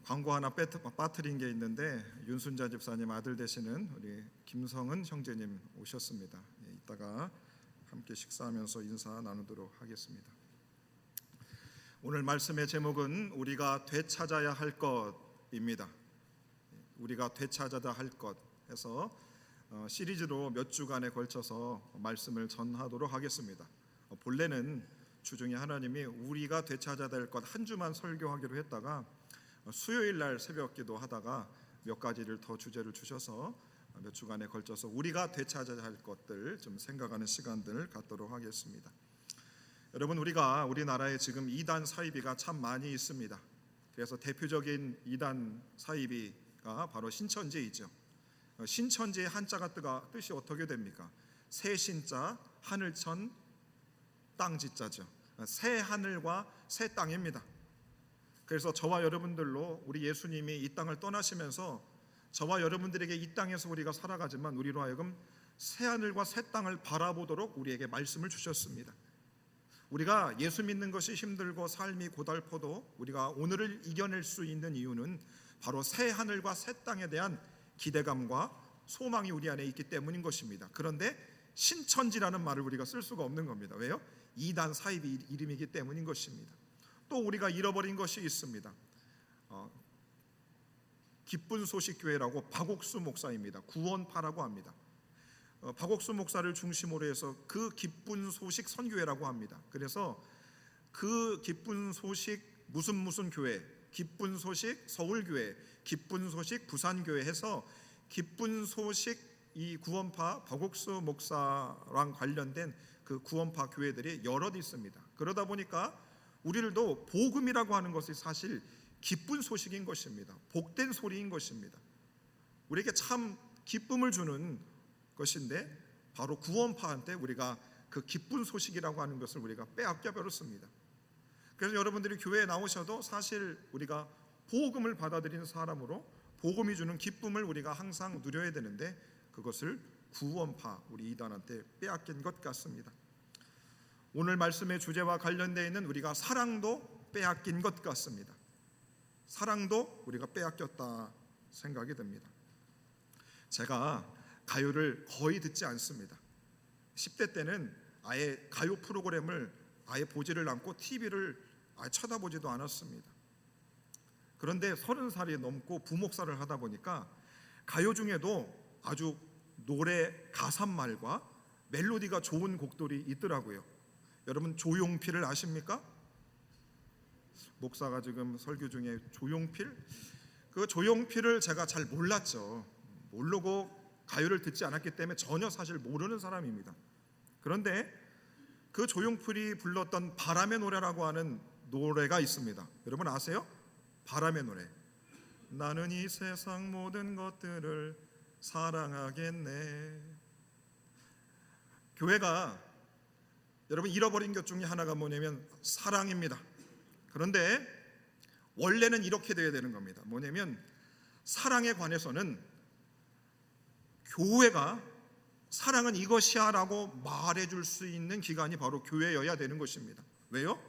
광고 하나 빠뜨린 게 있는데 윤순자 집사님 아들 되시는 우리 김성은 형제님 오셨습니다. 이따가 함께 식사하면서 인사 나누도록 하겠습니다. 오늘 말씀의 제목은 우리가 되찾아야 할 것입니다. 우리가 되찾아야 할 것 해서 시리즈로 몇 주간에 걸쳐서 말씀을 전하도록 하겠습니다. 본래는 주중에 하나님이 우리가 되찾아야 될 것 한 주만 설교하기로 했다가 수요일 날 새벽 기도 하다가 몇 가지를 더 주제를 주셔서 몇 주간에 걸쳐서 우리가 되찾아야 할 것들 좀 생각하는 시간들을 갖도록 하겠습니다. 여러분, 우리나라에 지금 이단 사이비가 참 많이 있습니다. 그래서 대표적인 이단 사이비가 바로 신천지이죠. 신천지의 한자가 뜻이 어떻게 됩니까? 새 신자, 하늘천, 땅지자죠. 새 하늘과 새 땅입니다. 그래서 저와 여러분들로 우리 예수님이 이 땅을 떠나시면서 저와 여러분들에게 이 땅에서 우리가 살아가지만 우리로 하여금 새 하늘과 새 땅을 바라보도록 우리에게 말씀을 주셨습니다. 우리가 예수 믿는 것이 힘들고 삶이 고달퍼도 우리가 오늘을 이겨낼 수 있는 이유는 바로 새 하늘과 새 땅에 대한 기대감과 소망이 우리 안에 있기 때문인 것입니다. 그런데 신천지라는 말을 우리가 쓸 수가 없는 겁니다. 왜요? 이단 사이비 이름이기 때문인 것입니다. 또 우리가 잃어버린 것이 있습니다. 기쁜 소식 교회라고 박옥수 목사입니다. 구원파라고 합니다. 박옥수 목사를 중심으로 해서 그 기쁜 소식 선교회라고 합니다. 그래서 그 기쁜 소식 무슨 교회, 기쁜 소식 서울교회, 기쁜 소식 부산교회 해서 기쁜 소식 이 구원파 박옥수 목사랑 관련된 그 구원파 교회들이 여럿 있습니다. 그러다 보니까 우리들도 복음이라고 하는 것이 사실 기쁜 소식인 것입니다. 복된 소리인 것입니다. 우리에게 참 기쁨을 주는 것인데 바로 구원파한테 우리가 그 기쁜 소식이라고 하는 것을 우리가 빼앗겨 버렸습니다. 그래서 여러분들이 교회에 나오셔도 사실 우리가 복음을 받아들이는 사람으로 복음이 주는 기쁨을 우리가 항상 누려야 되는데 그것을 구원파 우리 이단한테 빼앗긴 것 같습니다. 오늘 말씀의 주제와 관련되어 있는 우리가 사랑도 빼앗긴 것 같습니다. 사랑도 우리가 빼앗겼다 생각이 듭니다. 제가 가요를 거의 듣지 않습니다. 10대 때는 아예 가요 프로그램을 아예 보지를 않고 TV를 아예 쳐다보지도 않았습니다. 그런데 30살이 넘고 부목사를 하다 보니까 가요 중에도 아주 노래 가사말과 멜로디가 좋은 곡들이 있더라고요. 여러분 조용필을 아십니까? 목사가 지금 설교 중에 조용필? 그 조용필을 제가 잘 몰랐죠. 모르고 가요를 듣지 않았기 때문에 전혀 사실 모르는 사람입니다. 그런데 그 조용필이 불렀던 바람의 노래라고 하는 노래가 있습니다. 여러분 아세요? 바람의 노래. 나는 이 세상 모든 것들을 사랑하겠네. 교회가 여러분 잃어버린 것 중에 하나가 뭐냐면 사랑입니다. 그런데 원래는 이렇게 되어야 되는 겁니다. 뭐냐면 사랑에 관해서는 교회가 사랑은 이것이야 라고 말해줄 수 있는 기관이 바로 교회여야 되는 것입니다. 왜요?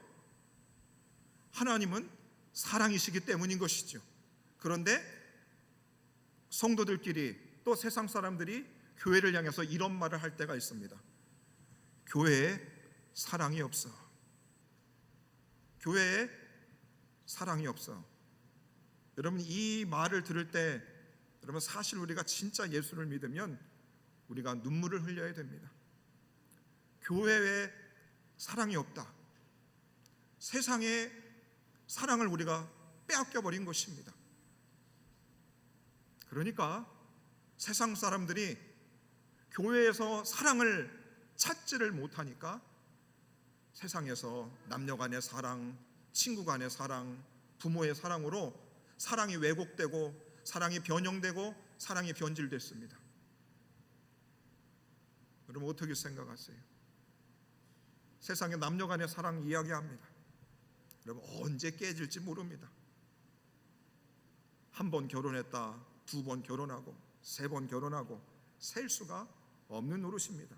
하나님은 사랑이시기 때문인 것이죠. 그런데 성도들끼리 또 세상 사람들이 교회를 향해서 이런 말을 할 때가 있습니다. 교회에 사랑이 없어. 교회에 사랑이 없어. 여러분 이 말을 들을 때 여러분 사실 우리가 진짜 예수를 믿으면 우리가 눈물을 흘려야 됩니다. 교회에 사랑이 없다. 세상에 사랑을 우리가 빼앗겨 버린 것입니다. 그러니까 세상 사람들이 교회에서 사랑을 찾지를 못하니까 세상에서 남녀 간의 사랑, 친구 간의 사랑, 부모의 사랑으로 사랑이 왜곡되고 사랑이 변형되고 사랑이 변질됐습니다. 여러분 어떻게 생각하세요? 세상에 남녀 간의 사랑 이야기합니다. 여러분 언제 깨질지 모릅니다. 한 번 결혼했다, 2번 결혼하고 3번 결혼하고 셀 수가 없는 노릇입니다.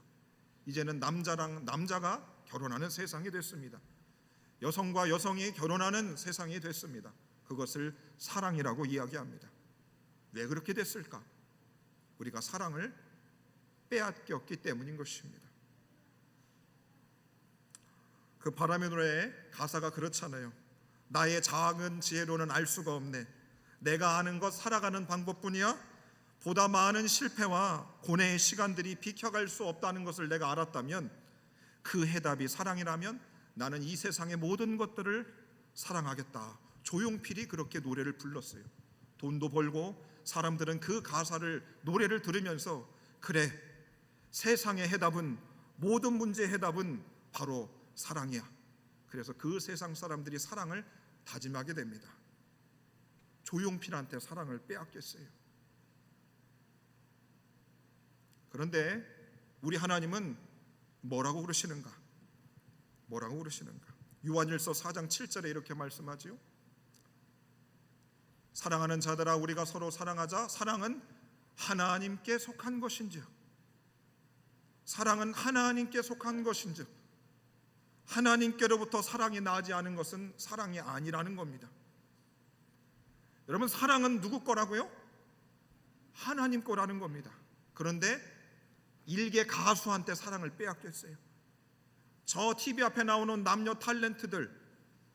이제는 남자랑 남자가 결혼하는 세상이 됐습니다. 여성과 여성이 결혼하는 세상이 됐습니다. 그것을 사랑이라고 이야기합니다. 왜 그렇게 됐을까? 우리가 사랑을 빼앗겼기 때문인 것입니다. 그 바람의 노래의 가사가 그렇잖아요. 나의 작은 지혜로는 알 수가 없네. 내가 아는 것 살아가는 방법뿐이야. 보다 많은 실패와 고뇌의 시간들이 비켜갈 수 없다는 것을 내가 알았다면, 그 해답이 사랑이라면 나는 이 세상의 모든 것들을 사랑하겠다. 조용필이 그렇게 노래를 불렀어요. 돈도 벌고 사람들은 그 가사를, 노래를 들으면서 그래, 세상의 해답은, 모든 문제의 해답은 바로 사랑이야. 그래서 그 세상 사람들이 사랑을 다짐하게 됩니다. 조용필한테 사랑을 빼앗겼어요. 그런데 우리 하나님은 뭐라고 그러시는가? 뭐라고 그러시는가? 요한일서 4장 7절에 이렇게 말씀하지요. 사랑하는 자들아, 우리가 서로 사랑하자. 사랑은 하나님께 속한 것인즉. 사랑은 하나님께 속한 것인즉. 하나님께로부터 사랑이 나지 않은 것은 사랑이 아니라는 겁니다. 여러분, 사랑은 누구 거라고요? 하나님 거라는 겁니다. 그런데 일개 가수한테 사랑을 빼앗겼어요. 저 TV 앞에 나오는 남녀 탤런트들,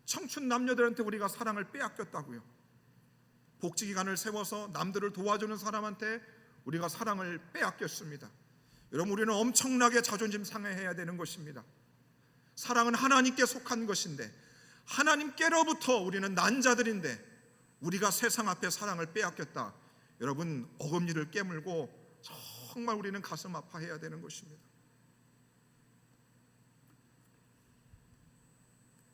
청춘 남녀들한테 우리가 사랑을 빼앗겼다고요. 복지기관을 세워서 남들을 도와주는 사람한테 우리가 사랑을 빼앗겼습니다. 여러분, 우리는 엄청나게 자존심 상해해야 되는 것입니다. 사랑은 하나님께 속한 것인데, 하나님께로부터 우리는 난 자들인데 우리가 세상 앞에 사랑을 빼앗겼다. 여러분, 어금니를 깨물고 정말 우리는 가슴 아파해야 되는 것입니다.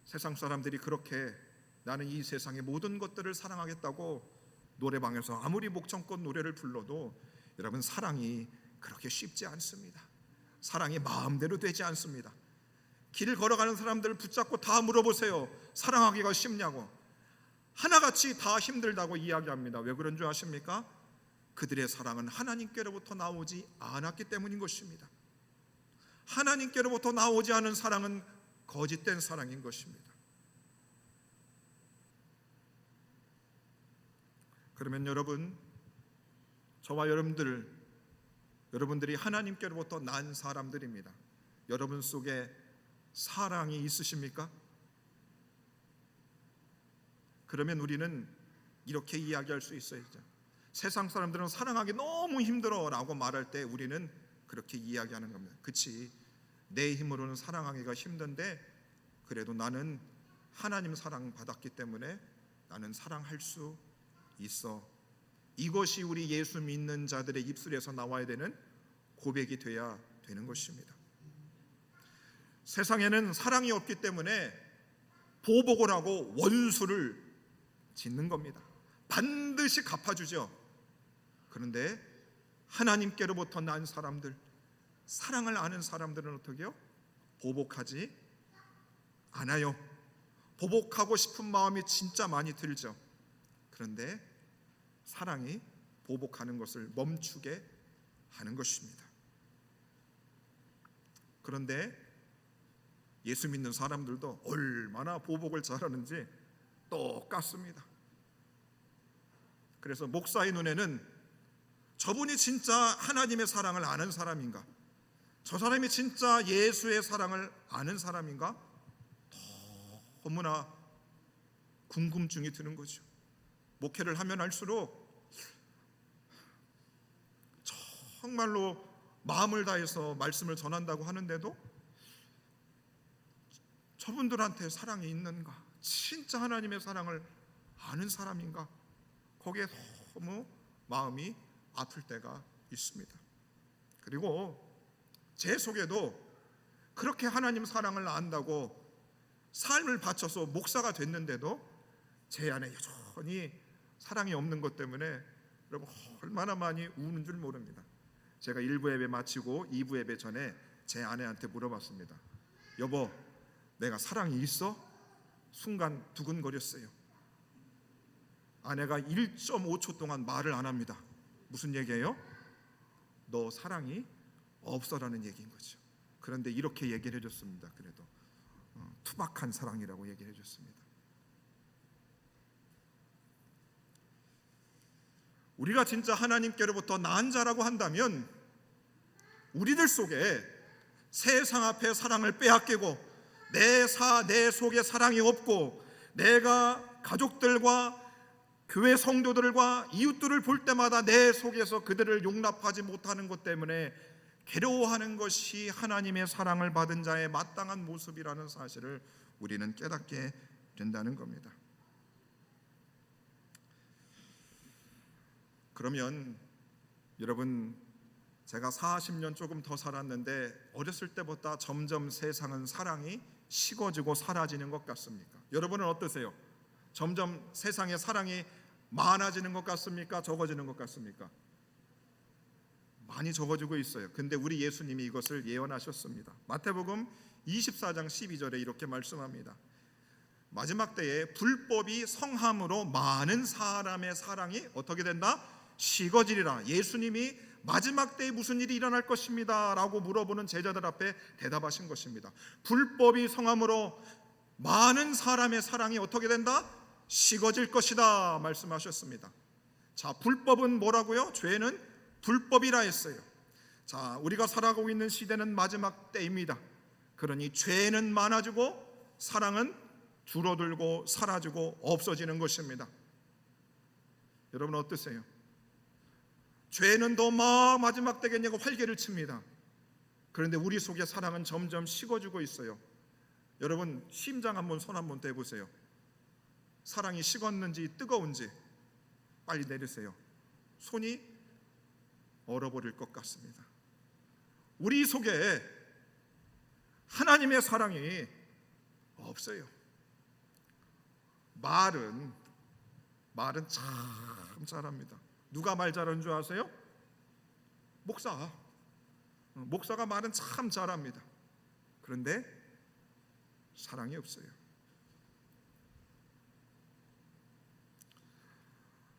세상 사람들이 그렇게 나는 이 세상의 모든 것들을 사랑하겠다고 노래방에서 아무리 목청껏 노래를 불러도 여러분, 사랑이 그렇게 쉽지 않습니다. 사랑이 마음대로 되지 않습니다. 길을 걸어가는 사람들을 붙잡고 다 물어보세요. 사랑하기가 쉽냐고. 하나같이 다 힘들다고 이야기합니다. 왜 그런 줄 아십니까? 그들의 사랑은 하나님께로부터 나오지 않았기 때문인 것입니다. 하나님께로부터 나오지 않은 사랑은 거짓된 사랑인 것입니다. 그러면 여러분, 저와 여러분들이 하나님께로부터 난 사람들입니다. 여러분 속에 사랑이 있으십니까? 그러면 우리는 이렇게 이야기할 수 있어요. 세상 사람들은 사랑하기 너무 힘들어 라고 말할 때 우리는 그렇게 이야기하는 겁니다. 그치, 내 힘으로는 사랑하기가 힘든데 그래도 나는 하나님 사랑 받았기 때문에 나는 사랑할 수 있어. 이것이 우리 예수 믿는 자들의 입술에서 나와야 되는 고백이 돼야 되는 것입니다. 세상에는 사랑이 없기 때문에 보복을 하고 원수를 짓는 겁니다. 반드시 갚아주죠. 그런데 하나님께로부터 난 사람들, 사랑을 아는 사람들은 어떻게 해요? 보복하지 않아요. 보복하고 싶은 마음이 진짜 많이 들죠. 그런데 사랑이 보복하는 것을 멈추게 하는 것입니다. 그런데 예수 믿는 사람들도 얼마나 보복을 잘하는지 똑같습니다. 그래서 목사의 눈에는 저분이 진짜 하나님의 사랑을 아는 사람인가, 저 사람이 진짜 예수의 사랑을 아는 사람인가 너무나 궁금증이 드는 거죠. 목회를 하면 할수록 정말로 마음을 다해서 말씀을 전한다고 하는데도 저분들한테 사랑이 있는가, 진짜 하나님의 사랑을 아는 사람인가, 거기에 너무 마음이 아플 때가 있습니다. 그리고 제 속에도 그렇게 하나님 사랑을 안다고 삶을 바쳐서 목사가 됐는데도 제 안에 여전히 사랑이 없는 것 때문에 여러분 얼마나 많이 우는 줄 모릅니다. 제가 1부 예배 마치고 2부 예배 전에 제 아내한테 물어봤습니다. 여보, 내가 사랑이 있어? 순간 두근거렸어요. 아내가 1.5초 동안 말을 안 합니다. 무슨 얘기예요? 너 사랑이 없어라는 얘기인 거죠. 그런데 이렇게 얘기를 해줬습니다. 그래도 투박한 사랑이라고 얘기를 해줬습니다. 우리가 진짜 하나님께로부터 난 자라고 한다면 우리들 속에 세상 앞에 사랑을 빼앗기고 내 속에 사랑이 없고 내가 가족들과 교회 성도들과 이웃들을 볼 때마다 내 속에서 그들을 용납하지 못하는 것 때문에 괴로워하는 것이 하나님의 사랑을 받은 자의 마땅한 모습이라는 사실을 우리는 깨닫게 된다는 겁니다. 그러면 여러분, 제가 40년 조금 더 살았는데 어렸을 때보다 점점 세상은 사랑이 식어지고 사라지는 것 같습니까? 여러분은 어떠세요? 점점 세상에 사랑이 많아지는 것 같습니까? 적어지는 것 같습니까? 많이 적어지고 있어요. 근데 우리 예수님이 이것을 예언하셨습니다. 마태복음 24장 12절에 이렇게 말씀합니다. 마지막 때에 불법이 성함으로 많은 사람의 사랑이 어떻게 된다? 식어지리라. 예수님이 마지막 때에 무슨 일이 일어날 것입니다 라고 물어보는 제자들 앞에 대답하신 것입니다. 불법이 성함으로 많은 사람의 사랑이 어떻게 된다? 식어질 것이다 말씀하셨습니다. 자, 불법은 뭐라고요? 죄는 불법이라 했어요. 자, 우리가 살아가고 있는 시대는 마지막 때입니다. 그러니 죄는 많아지고 사랑은 줄어들고 사라지고 없어지는 것입니다. 여러분 어떠세요? 죄는 더 마지막 때겠냐고 활개를 칩니다. 그런데 우리 속의 사랑은 점점 식어지고 있어요. 여러분 심장 한번 손 한번 대보세요. 사랑이 식었는지 뜨거운지 빨리 내리세요. 손이 얼어버릴 것 같습니다. 우리 속에 하나님의 사랑이 없어요. 말은 참 잘합니다. 누가 말 잘하는 줄 아세요? 목사가 말은 참 잘합니다. 그런데 사랑이 없어요.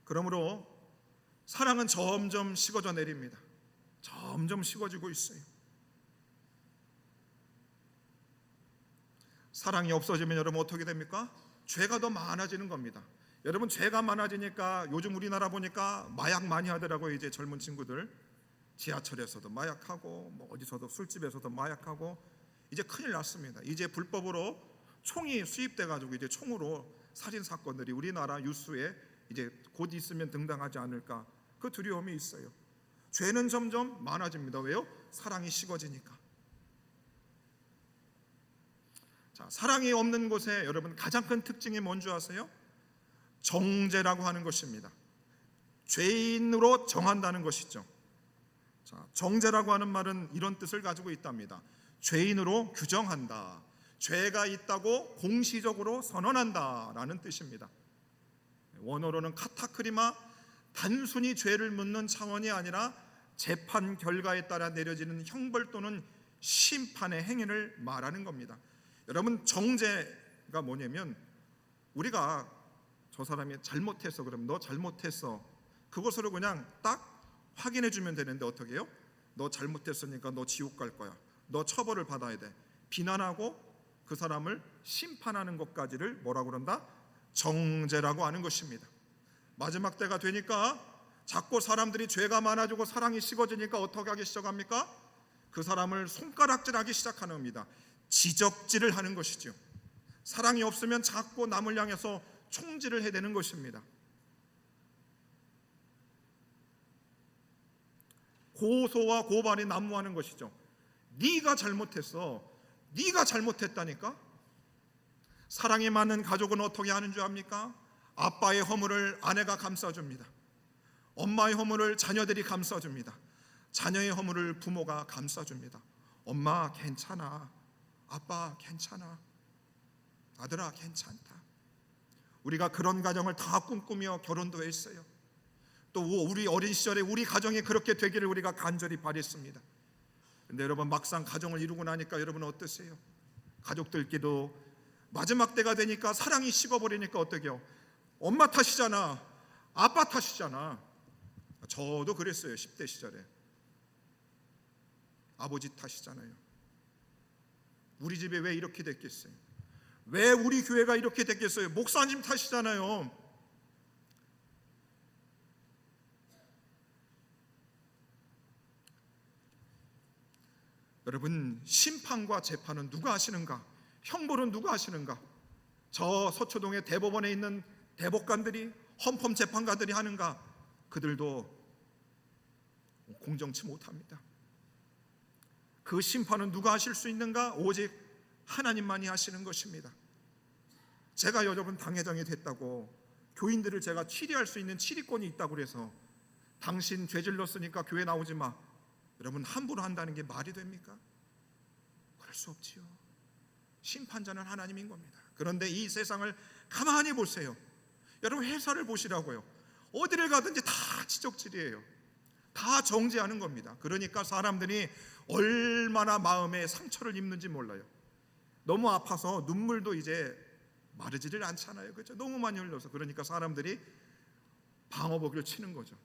그러므로 사랑은 점점 식어져 내립니다. 점점 식어지고 있어요. 사랑이 없어지면 여러분 어떻게 됩니까? 죄가 더 많아지는 겁니다. 여러분 죄가 많아지니까 요즘 우리나라 보니까 마약 많이 하더라고요. 이제 젊은 친구들 지하철에서도 마약하고 뭐 어디서도 술집에서도 마약하고 이제 큰일 났습니다. 이제 불법으로 총이 수입돼 가지고 이제 총으로 살인 사건들이 우리나라 뉴스에 이제 곧 있으면 등장하지 않을까 그 두려움이 있어요. 죄는 점점 많아집니다. 왜요? 사랑이 식어지니까. 자, 사랑이 없는 곳에 여러분 가장 큰 특징이 뭔지 아세요? 정죄라고 하는 것입니다. 죄인으로 정한다는 것이죠. 자, 정죄라고 하는 말은 이런 뜻을 가지고 있답니다. 죄인으로 규정한다. 죄가 있다고 공시적으로 선언한다라는 뜻입니다. 원어로는 카타크리마, 단순히 죄를 묻는 차원이 아니라 재판 결과에 따라 내려지는 형벌 또는 심판의 행위를 말하는 겁니다. 여러분 정죄가 뭐냐면 우리가 저 사람이 잘못했어 그러면 너 잘못했어 그것으로 그냥 딱 확인해 주면 되는데 어떻게 해요? 너 잘못했으니까 너 지옥 갈 거야. 너 처벌을 받아야 돼. 비난하고 그 사람을 심판하는 것까지를 뭐라고 그런다? 정죄라고 하는 것입니다. 마지막 때가 되니까 자꾸 사람들이 죄가 많아지고 사랑이 식어지니까 어떻게 하기 시작합니까? 그 사람을 손가락질하기 시작하는 겁니다. 지적질을 하는 것이죠. 사랑이 없으면 자꾸 남을 향해서 총질을 해대는 것입니다. 고소와 고발이 난무하는 것이죠. 네가 잘못했어. 네가 잘못했다니까. 사랑이 많은 가족은 어떻게 하는 줄 압니까? 아빠의 허물을 아내가 감싸줍니다. 엄마의 허물을 자녀들이 감싸줍니다. 자녀의 허물을 부모가 감싸줍니다. 엄마 괜찮아. 아빠 괜찮아. 아들아 괜찮다. 우리가 그런 가정을 다 꿈꾸며 결혼도 했어요. 또 우리 어린 시절에 우리 가정이 그렇게 되기를 우리가 간절히 바랬습니다. 근데 여러분 막상 가정을 이루고 나니까 여러분 어떠세요? 가족들끼리도 마지막 때가 되니까 사랑이 식어버리니까 어떡해요? 엄마 탓이잖아. 아빠 탓이잖아. 저도 그랬어요. 10대 시절에. 아버지 탓이잖아요. 우리 집에 왜 이렇게 됐겠어요? 왜 우리 교회가 이렇게 됐겠어요? 목사님 탓이잖아요. 여러분, 심판과 재판은 누가 하시는가? 형벌은 누가 하시는가? 저 서초동의 대법원에 있는 대법관들이, 헌법재판관들이 하는가? 그들도 공정치 못합니다. 그 심판은 누가 하실 수 있는가? 오직 하나님만이 하시는 것입니다. 제가 여러분 당회장이 됐다고 교인들을 제가 치리할 수 있는 치리권이 있다고 그래서 당신 죄질렀으니까 교회 나오지 마, 여러분 함부로 한다는 게 말이 됩니까? 그럴 수 없지요. 심판자는 하나님인 겁니다. 그런데 이 세상을 가만히 보세요. 여러분 회사를 보시라고요. 어디를 가든지 다 지적질이에요. 다 정죄하는 겁니다. 그러니까 사람들이 얼마나 마음에 상처를 입는지 몰라요. 너무 아파서 눈물도 이제 마르지를 않잖아요. 그렇죠? 너무 많이 흘려서. 그러니까 사람들이 방어복을 치는 거죠.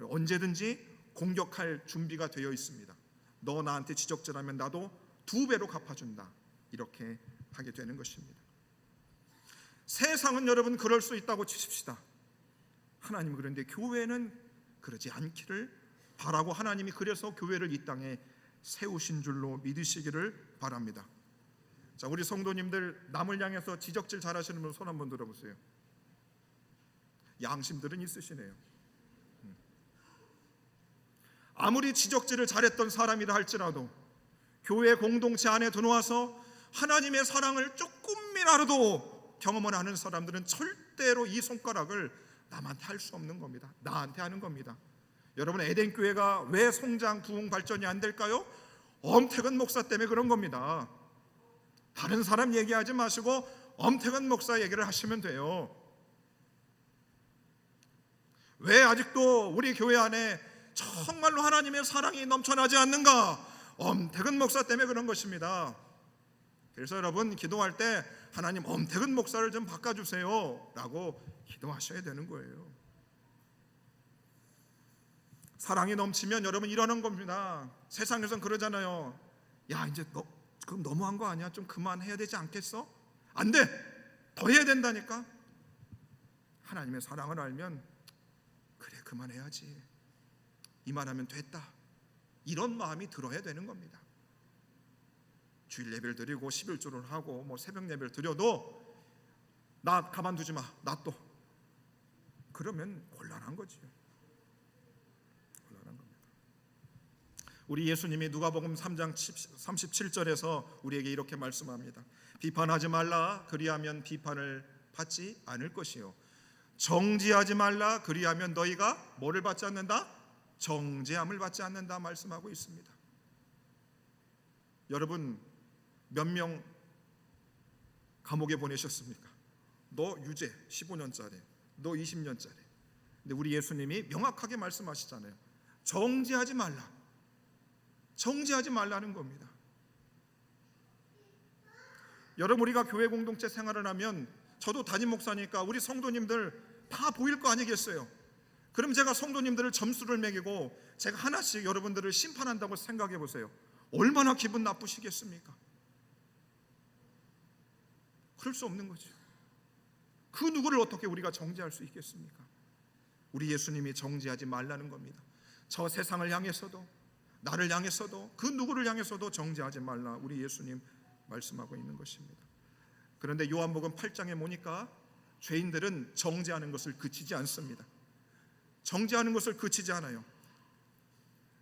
언제든지 공격할 준비가 되어 있습니다. 너 나한테 지적질하면 나도 2배로 갚아준다, 이렇게 하게 되는 것입니다. 세상은 여러분 그럴 수 있다고 치십시다. 하나님은 그런데 교회는 그러지 않기를 바라고 하나님이 그래서 교회를 이 땅에 세우신 줄로 믿으시기를 바랍니다. 자, 우리 성도님들 남을 향해서 지적질 잘하시는 분 손 한번 들어보세요. 양심들은 있으시네요. 아무리 지적질을 잘했던 사람이라 할지라도 교회 공동체 안에 들어와서 하나님의 사랑을 조금이라도 경험을 하는 사람들은 절대로 이 손가락을 남한테 할 수 없는 겁니다. 나한테 하는 겁니다. 여러분, 에덴교회가 왜 성장 부흥 발전이 안 될까요? 엄태근 목사 때문에 그런 겁니다. 다른 사람 얘기하지 마시고 엄태근 목사 얘기를 하시면 돼요. 왜 아직도 우리 교회 안에 정말로 하나님의 사랑이 넘쳐나지 않는가? 엄태근 목사 때문에 그런 것입니다. 그래서 여러분 기도할 때 하나님 엄태근 목사를 좀 바꿔주세요 라고 기도하셔야 되는 거예요. 사랑이 넘치면 여러분 이러는 겁니다. 세상에선 그러잖아요. 야, 이제 너 그럼 너무한 거 아니야? 좀 그만해야 되지 않겠어? 안 돼! 더 해야 된다니까. 하나님의 사랑을 알면 그래, 그만해야지, 이만하면 됐다, 이런 마음이 들어야 되는 겁니다. 주일 예배를 드리고 11조를 하고 뭐 새벽 예배를 드려도 나 가만두지 마, 나 또, 그러면 곤란한 거지요. 곤란한 겁니다. 우리 예수님이 누가복음 3장 37절에서 우리에게 이렇게 말씀합니다. 비판하지 말라, 그리하면 비판을 받지 않을 것이요, 정죄하지 말라, 그리하면 너희가 뭐를 받지 않는다? 정죄함을 받지 않는다 말씀하고 있습니다. 여러분 몇 명 감옥에 보내셨습니까? 너 유죄 15년짜리, 너 20년짜리. 근데 우리 예수님이 명확하게 말씀하시잖아요. 정죄하지 말라, 정죄하지 말라는 겁니다. 여러분, 우리가 교회 공동체 생활을 하면, 저도 담임 목사니까 우리 성도님들 다 보일 거 아니겠어요? 그럼 제가 성도님들을 점수를 매기고 제가 하나씩 여러분들을 심판한다고 생각해 보세요. 얼마나 기분 나쁘시겠습니까? 그럴 수 없는 거죠. 그 누구를 어떻게 우리가 정죄할 수 있겠습니까? 우리 예수님이 정죄하지 말라는 겁니다. 저 세상을 향해서도, 나를 향해서도, 그 누구를 향해서도 정죄하지 말라, 우리 예수님 말씀하고 있는 것입니다. 그런데 요한복음 8장에 보니까 죄인들은 정죄하는 것을 그치지 않습니다. 정죄하는 것을 그치지 않아요.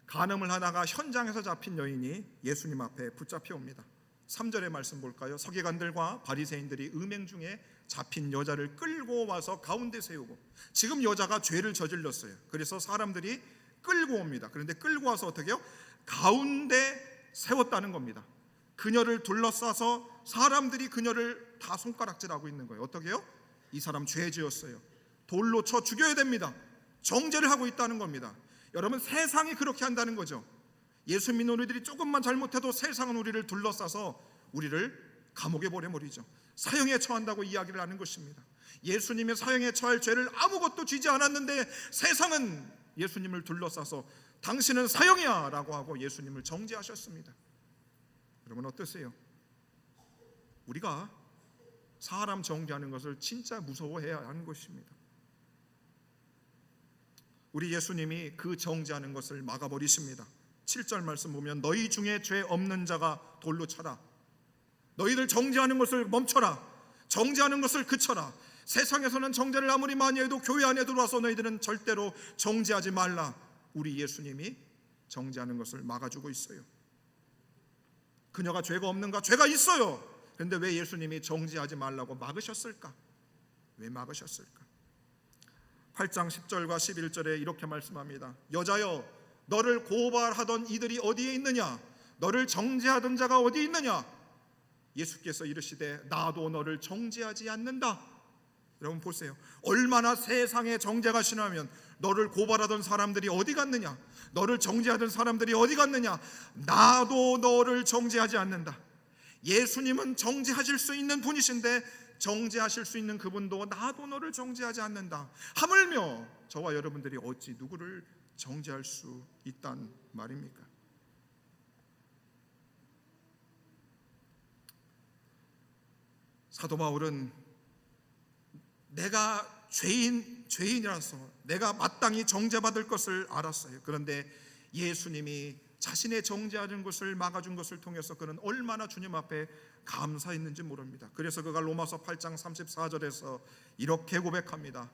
간음을 하다가 현장에서 잡힌 여인이 예수님 앞에 붙잡혀 옵니다. 3절의 말씀 볼까요? 서기관들과 바리새인들이 음행 중에 잡힌 여자를 끌고 와서 가운데 세우고, 지금 여자가 죄를 저질렀어요. 그래서 사람들이 끌고 옵니다. 그런데 끌고 와서 어떻게 해요? 가운데 세웠다는 겁니다. 그녀를 둘러싸서 사람들이 그녀를 다 손가락질하고 있는 거예요. 어떻게 해요? 이 사람 죄 지었어요, 돌로 쳐 죽여야 됩니다, 정죄를 하고 있다는 겁니다. 여러분, 세상이 그렇게 한다는 거죠. 예수 믿는 우리들이 조금만 잘못해도 세상은 우리를 둘러싸서 우리를 감옥에 보내버리죠. 사형에 처한다고 이야기를 하는 것입니다. 예수님의 사형에 처할 죄를 아무것도 지지 않았는데 세상은 예수님을 둘러싸서 당신은 사형이야 라고 하고 예수님을 정죄하셨습니다. 여러분 어떠세요? 우리가 사람 정죄하는 것을 진짜 무서워해야 하는 것입니다. 우리 예수님이 그 정죄하는 것을 막아버리십니다. 7절 말씀 보면 너희 중에 죄 없는 자가 돌로 쳐라. 너희들 정죄하는 것을 멈춰라. 정죄하는 것을 그쳐라. 세상에서는 정죄를 아무리 많이 해도 교회 안에 들어와서 너희들은 절대로 정죄하지 말라. 우리 예수님이 정죄하는 것을 막아주고 있어요. 그녀가 죄가 없는가? 죄가 있어요. 그런데 왜 예수님이 정죄하지 말라고 막으셨을까? 왜 막으셨을까? 8장 10절과 11절에 이렇게 말씀합니다. 여자여, 너를 고발하던 이들이 어디에 있느냐? 너를 정죄하던 자가 어디 있느냐? 예수께서 이르시되 나도 너를 정죄하지 않는다. 여러분 보세요. 얼마나 세상에 정죄가 심하면 너를 고발하던 사람들이 어디 갔느냐? 너를 정죄하던 사람들이 어디 갔느냐? 나도 너를 정죄하지 않는다. 예수님은 정죄하실 수 있는 분이신데 정죄하실 수 있는 그분도 나도 너를 정죄하지 않는다. 하물며 저와 여러분들이 어찌 누구를 정죄할 수 있단 말입니까? 사도 바울은 내가 죄인이라서 내가 마땅히 정죄받을 것을 알았어요. 그런데 예수님이 자신의 정죄하는 것을 막아준 것을 통해서 그는 얼마나 주님 앞에 감사했는지 모릅니다. 그래서 그가 로마서 8장 34절에서 이렇게 고백합니다.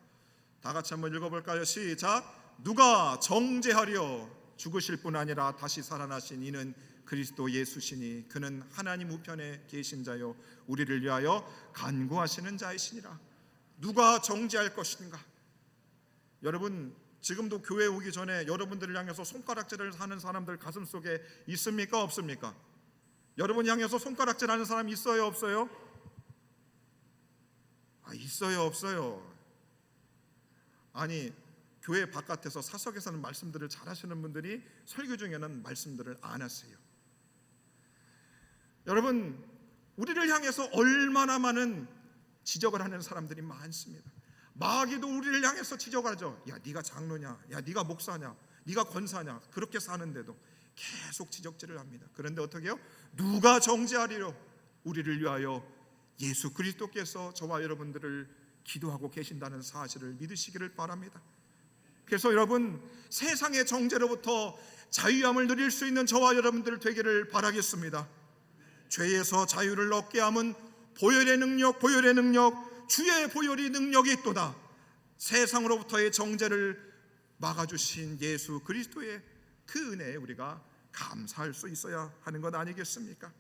다 같이 한번 읽어볼까요? 시작. 누가 정죄하려? 죽으실 뿐 아니라 다시 살아나신 이는 그리스도 예수시니 그는 하나님 우편에 계신 자요 우리를 위하여 간구하시는 자이시니라. 누가 정죄할 것인가? 여러분 지금도 교회 오기 전에 여러분들을 향해서 손가락질을 하는 사람들 가슴속에 있습니까? 없습니까? 여러분 향해서 손가락질 하는 사람 있어요? 없어요? 있어요? 없어요? 아니 교회 바깥에서 사석에서는 말씀들을 잘하시는 분들이 설교 중에는 말씀들을 안 하세요. 여러분 우리를 향해서 얼마나 많은 지적을 하는 사람들이 많습니다. 마귀도 우리를 향해서 지적하죠. 야 네가 장로냐? 야 네가 목사냐? 네가 권사냐? 그렇게 사는데도 계속 지적질을 합니다. 그런데 어떻게 해요? 누가 정죄하리요? 우리를 위하여 예수 그리스도께서 저와 여러분들을 기도하고 계신다는 사실을 믿으시기를 바랍니다. 그래서 여러분 세상의 정죄로부터 자유함을 누릴 수 있는 저와 여러분들 되기를 바라겠습니다. 죄에서 자유를 얻게 함은 보혈의 능력 주의 보혈이 능력이 있도다. 세상으로부터의 정죄를 막아주신 예수 그리스도의 그 은혜에 우리가 감사할 수 있어야 하는 것 아니겠습니까?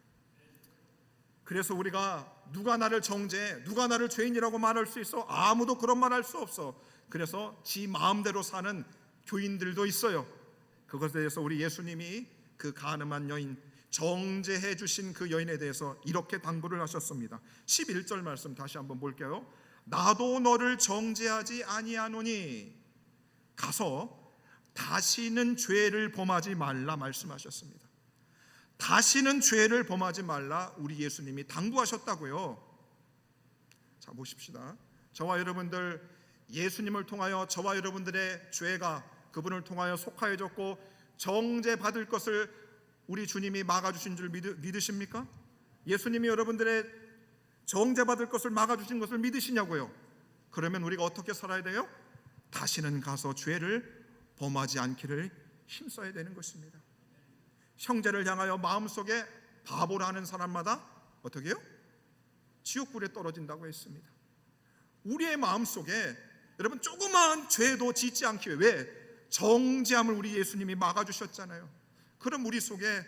그래서 우리가 누가 나를 정죄해, 누가 나를 죄인이라고 말할 수 있어? 아무도 그런 말 할 수 없어. 그래서 지 마음대로 사는 교인들도 있어요. 그것에 대해서 우리 예수님이 그 간음한 여인, 정죄해 주신 그 여인에 대해서 이렇게 당부를 하셨습니다. 11절 말씀 다시 한번 볼게요. 나도 너를 정죄하지 아니하노니 가서 다시는 죄를 범하지 말라 말씀하셨습니다. 다시는 죄를 범하지 말라 우리 예수님이 당부하셨다고요. 자 보십시다. 저와 여러분들 예수님을 통하여 저와 여러분들의 죄가 그분을 통하여 속하여졌고 정죄받을 것을 우리 주님이 막아주신 줄 믿으십니까? 예수님이 여러분들의 정죄받을 것을 막아주신 것을 믿으시냐고요? 그러면 우리가 어떻게 살아야 돼요? 다시는 가서 죄를 범하지 않기를 힘써야 되는 것입니다. 형제를 향하여 마음속에 바보라는 사람마다 어떻게 해요? 지옥불에 떨어진다고 했습니다. 우리의 마음속에 여러분 조그마한 죄도 짓지 않기 위해 왜? 정죄함을 우리 예수님이 막아주셨잖아요. 그럼 우리 속에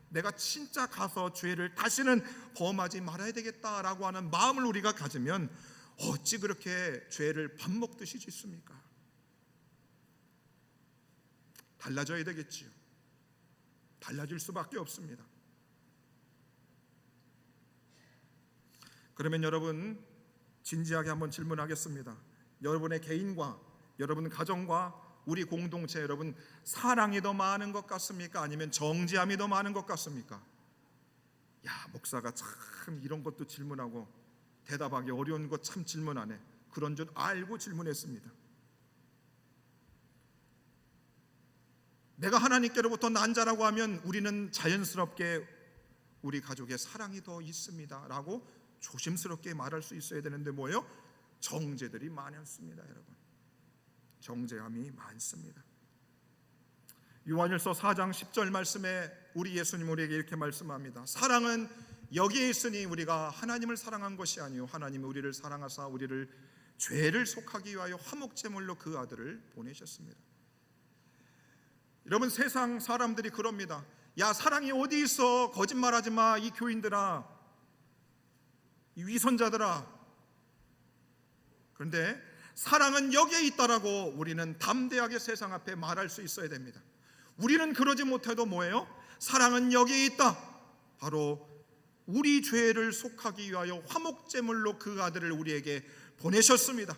내가 진짜 가서 죄를 다시는 범하지 말아야 되겠다라고 하는 마음을 우리가 가지면 어찌 그렇게 죄를 밥 먹듯이 짓습니까? 달라져야 되겠지요. 달라질 수밖에 없습니다. 그러면 여러분 진지하게 한번 질문하겠습니다. 여러분의 개인과 여러분 가정과 우리 공동체 여러분 사랑이 더 많은 것 같습니까? 아니면 정죄함이 더 많은 것 같습니까? 목사가 참 이런 것도 질문하고 대답하기 어려운 것 참 질문하네. 그런 줄 알고 질문했습니다. 내가 하나님께로부터 난 자라고 하면 우리는 자연스럽게 우리 가족에 사랑이 더 있습니다 라고 조심스럽게 말할 수 있어야 되는데 뭐예요? 정죄들이 많습니다. 여러분 정죄함이 많습니다. 요한일서 4장 10절 말씀에 우리 예수님 우리에게 이렇게 말씀합니다. 사랑은 여기에 있으니 우리가 하나님을 사랑한 것이 아니요 하나님이 우리를 사랑하사 우리를 죄를 속하기 위하여 화목제물로 그 아들을 보내셨습니다. 여러분, 세상 사람들이 그럽니다. 야, 사랑이 어디 있어? 거짓말하지 마, 이 교인들아, 이 위선자들아. 그런데 사랑은 여기에 있다라고 우리는 담대하게 세상 앞에 말할 수 있어야 됩니다. 우리는 그러지 못해도 뭐예요? 사랑은 여기에 있다. 바로 우리 죄를 속하기 위하여 화목제물로 그 아들을 우리에게 보내셨습니다.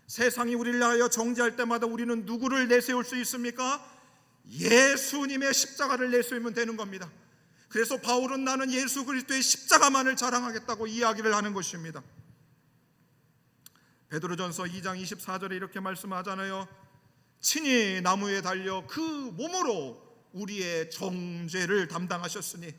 세상이 우리를 위하여 정죄할 때마다 우리는 누구를 내세울 수 있습니까? 예수님의 십자가를 내세우면 되는 겁니다. 그래서 바울은 나는 예수 그리스도의 십자가만을 자랑하겠다고 이야기를 하는 것입니다. 베드로전서 2장 24절에 이렇게 말씀하잖아요. 친히 나무에 달려 그 몸으로 우리의 정죄를 담당하셨으니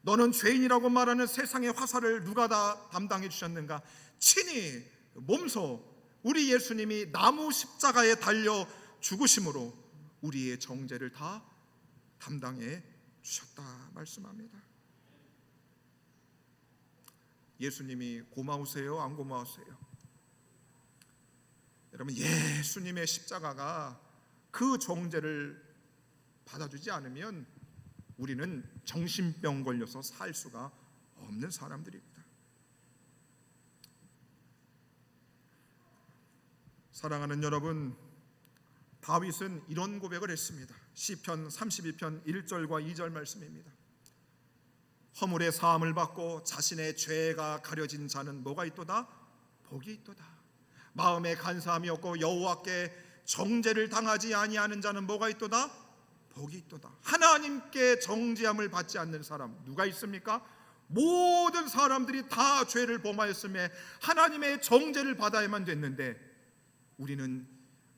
너는 죄인이라고 말하는 세상의 화살을 누가 다 담당해 주셨는가? 친히 몸소 우리 예수님이 나무 십자가에 달려 죽으심으로 우리의 정죄를 다 담당해 주셨다 말씀합니다. 예수님이 고마우세요? 안 고마우세요? 여러분, 예수님의 십자가가 그 정죄를 받아주지 않으면 우리는 정신병 걸려서 살 수가 없는 사람들입니다. 사랑하는 여러분, 다윗은 이런 고백을 했습니다. 시편 32편 1절과 2절 말씀입니다. 허물의 사함을 받고 자신의 죄가 가려진 자는 뭐가 있도다? 복이 있도다. 마음에 간사함이 없고 여호와께 정죄를 당하지 아니하는 자는 뭐가 있도다? 복이 있도다. 하나님께 정죄함을 받지 않는 사람 누가 있습니까? 모든 사람들이 다 죄를 범하였음에 하나님의 정죄를 받아야만 됐는데 우리는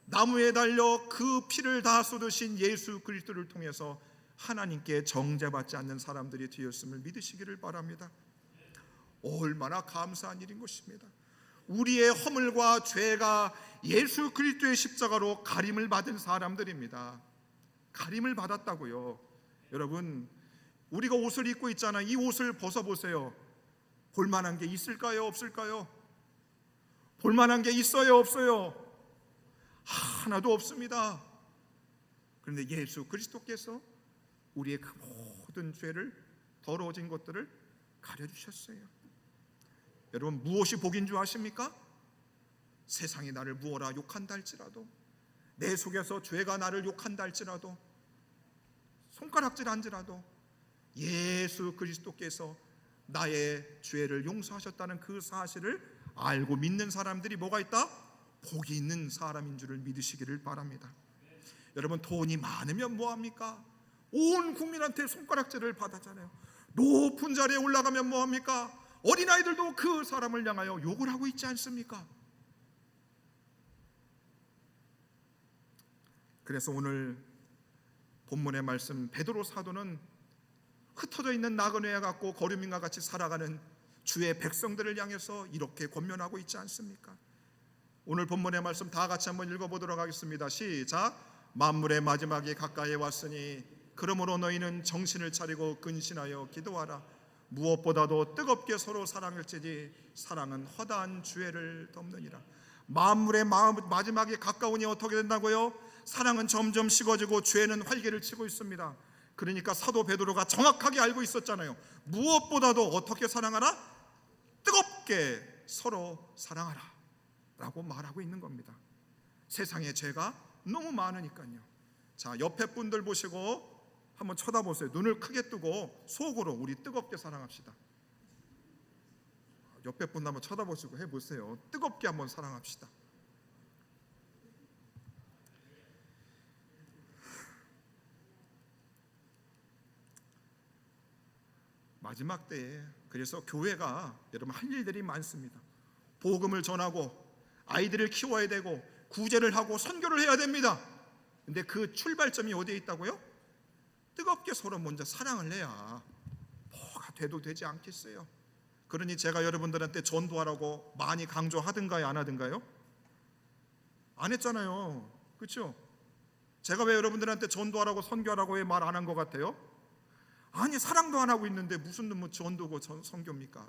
나무에 달려 그 피를 다 쏟으신 예수 그리스도를 통해서 하나님께 정죄받지 않는 사람들이 되었음을 믿으시기를 바랍니다. 얼마나 감사한 일인 것입니다. 우리의 허물과 죄가 예수 그리스도의 십자가로 가림을 받은 사람들입니다. 가림을 받았다고요. 여러분, 우리가 옷을 입고 있잖아요. 이 옷을 벗어보세요. 볼만한 게 있을까요? 없을까요? 볼만한 게 있어요? 없어요? 하나도 없습니다. 그런데 예수 그리스도께서 우리의 그 모든 죄를, 더러워진 것들을 가려주셨어요. 여러분, 무엇이 복인 줄 아십니까? 세상이 나를 무엇라 욕한다 할지라도, 내 속에서 죄가 나를 욕한다 할지라도, 손가락질한지라도 예수 그리스도께서 나의 죄를 용서하셨다는 그 사실을 알고 믿는 사람들이 뭐가 있다? 복이 있는 사람인 줄을 믿으시기를 바랍니다. 여러분, 돈이 많으면 뭐합니까? 온 국민한테 손가락질을 받았잖아요. 높은 자리에 올라가면 뭐합니까? 어린아이들도 그 사람을 향하여 욕을 하고 있지 않습니까? 그래서 오늘 본문의 말씀, 베드로 사도는 흩어져 있는 나그네와 같고 거류민과 같이 살아가는 주의 백성들을 향해서 이렇게 권면하고 있지 않습니까? 오늘 본문의 말씀 다 같이 한번 읽어보도록 하겠습니다. 시작. 만물의 마지막이 가까이 왔으니 그러므로 너희는 정신을 차리고 근신하여 기도하라. 무엇보다도 뜨겁게 서로 사랑할지니 사랑은 허다한 죄를 덮느니라. 만물의 마지막이 가까우니 어떻게 된다고요? 사랑은 점점 식어지고 죄는 활개를 치고 있습니다. 그러니까 사도 베드로가 정확하게 알고 있었잖아요. 무엇보다도 어떻게 사랑하라? 뜨겁게 서로 사랑하라 라고 말하고 있는 겁니다. 세상에 죄가 너무 많으니까요. 자, 옆에 분들 보시고 한번 쳐다보세요. 눈을 크게 뜨고 속으로 우리 뜨겁게 사랑합시다. 옆에 분 한번 쳐다보시고 해보세요. 뜨겁게 한번 사랑합시다. 마지막 때에 그래서 교회가 여러분 할 일들이 많습니다. 복음을 전하고 아이들을 키워야 되고 구제를 하고 선교를 해야 됩니다. 근데 그 출발점이 어디에 있다고요? 뜨겁게 서로 먼저 사랑을 해야 뭐가 돼도 되지 않겠어요? 그러니 제가 여러분들한테 전도하라고 많이 강조하든가요, 안 하든가요? 안 했잖아요. 그렇죠? 제가 왜 여러분들한테 전도하라고 선교하라고 왜 말 안 한 것 같아요? 아니, 사랑도 안 하고 있는데 무슨 뭐 전도고 선교입니까?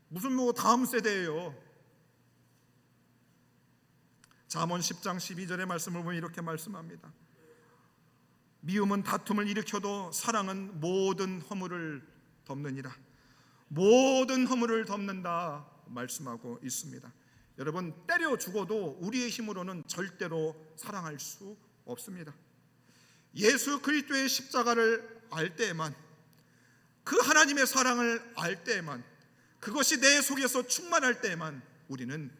무슨 뭐 다음 세대예요. 잠언 10장 12절의 말씀을 보면 이렇게 말씀합니다. 미움은 다툼을 일으켜도 사랑은 모든 허물을 덮느니라. 모든 허물을 덮는다 말씀하고 있습니다. 여러분, 때려 죽어도 우리의 힘으로는 절대로 사랑할 수 없습니다. 예수 그리스도의 십자가를 알 때에만, 그 하나님의 사랑을 알 때에만, 그것이 내 속에서 충만할 때에만 우리는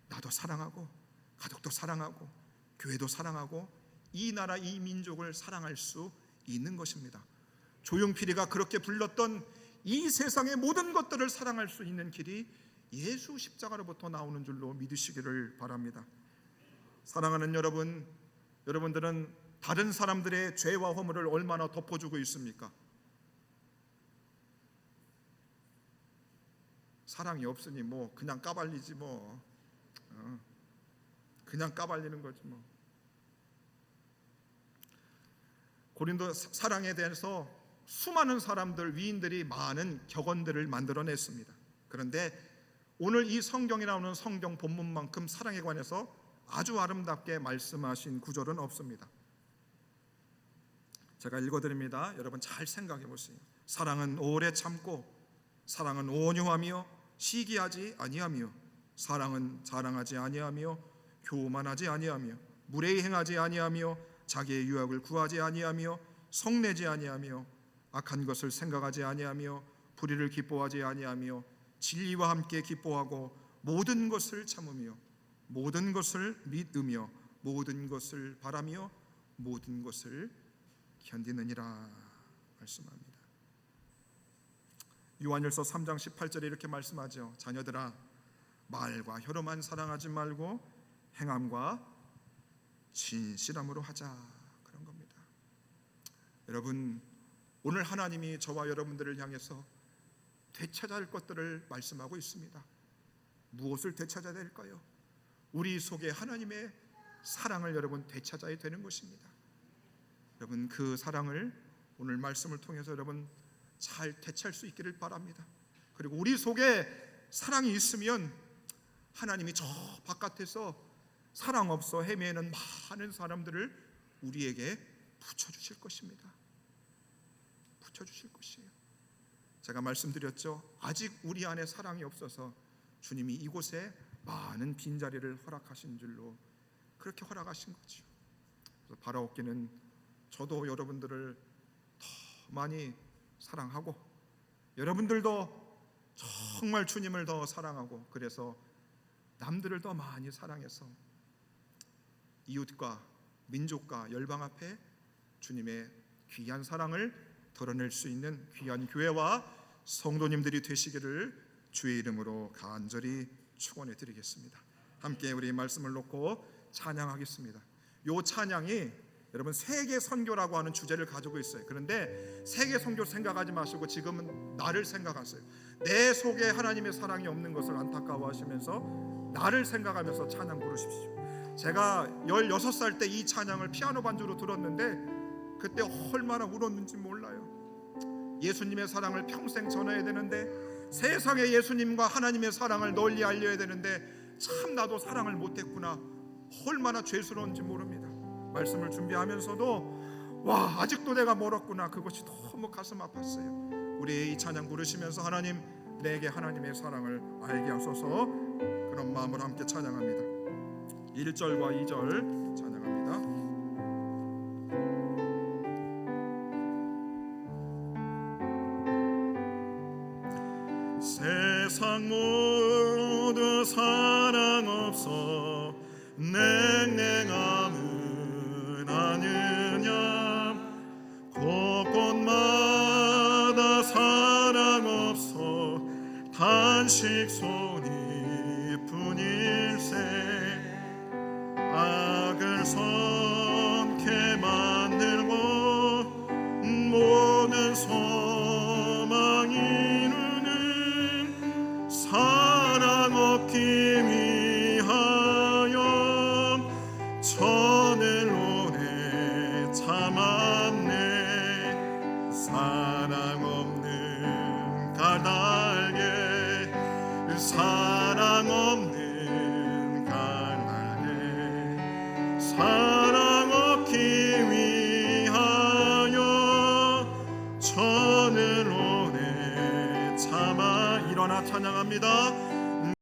나도 사랑하고 가족도 사랑하고 교회도 사랑하고 이 나라 이 민족을 사랑할 수 있는 것입니다. 조용필이가 그렇게 불렀던 이 세상의 모든 것들을 사랑할 수 있는 길이 예수 십자가로부터 나오는 줄로 믿으시기를 바랍니다. 사랑하는 여러분, 여러분들은 다른 사람들의 죄와 허물을 얼마나 덮어주고 있습니까? 사랑이 없으니 뭐 그냥 까발리지 뭐. 그냥 까발리는 거지 뭐. 고린도 사랑에 대해서 수많은 사람들, 위인들이 많은 격언들을 만들어냈습니다. 그런데 오늘 이 성경에 나오는 성경 본문만큼 사랑에 관해서 아주 아름답게 말씀하신 구절은 없습니다. 제가 읽어드립니다. 여러분 잘 생각해 보세요. 사랑은 오래 참고, 사랑은 온유하며 시기하지 아니하며, 사랑은 자랑하지 아니하며 교만하지 아니하며 무례히 행하지 아니하며 자기의 유익을 구하지 아니하며 성내지 아니하며 악한 것을 생각하지 아니하며 불의를 기뻐하지 아니하며 진리와 함께 기뻐하고 모든 것을 참으며 모든 것을 믿으며 모든 것을 바라며 모든 것을 견디느니라 말씀합니다. 요한일서 3장 18절에 이렇게 말씀하죠. 자녀들아, 말과 혀로만 사랑하지 말고 행함과 진실함으로 하자, 그런 겁니다. 여러분, 오늘 하나님이 저와 여러분들을 향해서 되찾아야 할 것들을 말씀하고 있습니다. 무엇을 되찾아야 될까요? 우리 속에 하나님의 사랑을 여러분 되찾아야 되는 것입니다. 여러분, 그 사랑을 오늘 말씀을 통해서 여러분 잘 되찾을 수 있기를 바랍니다. 그리고 우리 속에 사랑이 있으면 하나님이 저 바깥에서 사랑 없어 헤매는 많은 사람들을 우리에게 붙여주실 것입니다. 붙여주실 것이에요. 제가 말씀드렸죠. 아직 우리 안에 사랑이 없어서 주님이 이곳에 많은 빈자리를 허락하신 줄로 그렇게 허락하신 거죠. 그래서 바라옵기는 저도 여러분들을 더 많이 사랑하고 여러분들도 정말 주님을 더 사랑하고 그래서 남들을 더 많이 사랑해서 이웃과 민족과 열방 앞에 주님의 귀한 사랑을 드러낼 수 있는 귀한 교회와 성도님들이 되시기를 주의 이름으로 간절히 축원해 드리겠습니다. 함께 우리 말씀을 놓고 찬양하겠습니다. 이 찬양이 여러분 세계 선교라고 하는 주제를 가지고 있어요. 그런데 세계 선교 생각하지 마시고 지금은 나를 생각하세요. 내 속에 하나님의 사랑이 없는 것을 안타까워하시면서 나를 생각하면서 찬양 부르십시오. 제가 16살 때 이 찬양을 피아노 반주로 들었는데 그때 얼마나 울었는지 몰라요. 예수님의 사랑을 평생 전해야 되는데 세상에 예수님과 하나님의 사랑을 널리 알려야 되는데 참 나도 사랑을 못했구나. 얼마나 죄스러운지 모릅니다. 말씀을 준비하면서도 와, 아직도 내가 멀었구나. 그것이 너무 가슴 아팠어요. 우리 이 찬양 부르시면서 하나님, 내게 하나님의 사랑을 알게 하소서, 그런 마음으로 함께 찬양합니다. 1절과 2절 찬양합니다. 세상 모두 사랑 없어 냉랭함은 아느냐 곳곳마다 사랑 없어 단식 소리 뿐일세 악을 선케 만들고 모든 소망 이루는 사랑 얻기 위하여 천을 사랑 없는 까닭에 사랑 없는 까닭에 사랑 얻기 위하여 천을 오래 참아 일어나 찬양합니다.